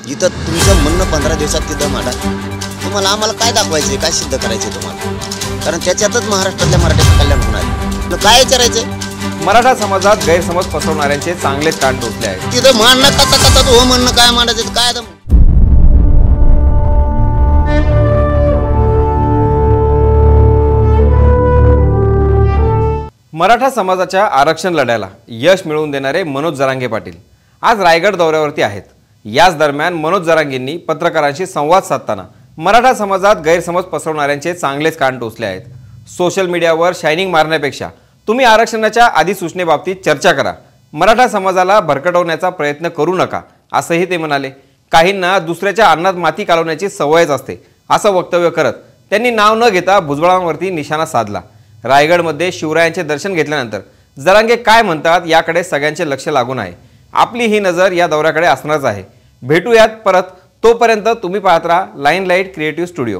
जिथं तुमचं म्हणणं 15 दिवसात तिथं मांडा. तुम्हाला आम्हाला काय दाखवायचं, काय सिद्ध करायचं तुम्हाला? कारण त्याच्यातच महाराष्ट्रातल्या मराठ्याचं कल्याण होणार आहे. काय विचारायचं? मराठा समाजात गैरसमज पसरवणाऱ्यांचे चांगलेच कान टोचले आहेत. तिथं मांडणं कथा हो म्हणणं काय मांडायचं काय दम. मराठा समाजाच्या आरक्षण लढ्याला यश मिळवून देणारे मनोज जरांगे पाटील आज रायगड दौऱ्यावरती आहेत. याच दरम्यान मनोज जरांगेंनी पत्रकारांशी संवाद साधताना मराठा समाजात गैरसमज पसरवणाऱ्यांचे चांगलेच कान टोचले आहेत. सोशल मीडियावर शायनिंग मारण्यापेक्षा तुम्ही आरक्षणाच्या अधिसूचनेबाबतीत चर्चा करा, मराठा समाजाला भरकटवण्याचा प्रयत्न करू नका, असंही ते म्हणाले. काहींना दुसऱ्याच्या अन्नात माती कालवण्याची सवयच असते, असं वक्तव्य करत त्यांनी नाव न घेता भुजबळांवरती निशाणा साधला. रायगडमध्ये शिवरायांचे दर्शन घेतल्यानंतर जरांगे काय म्हणतात याकडे सगळ्यांचे लक्ष लागून आहे. आपली ही नजर या दौऱ्याकडे असणारच आहे. भेटूयात परत. तोपर्यंत तुम्ही पाहत राहा लाईनलाईट क्रिएटिव्ह स्टुडिओ.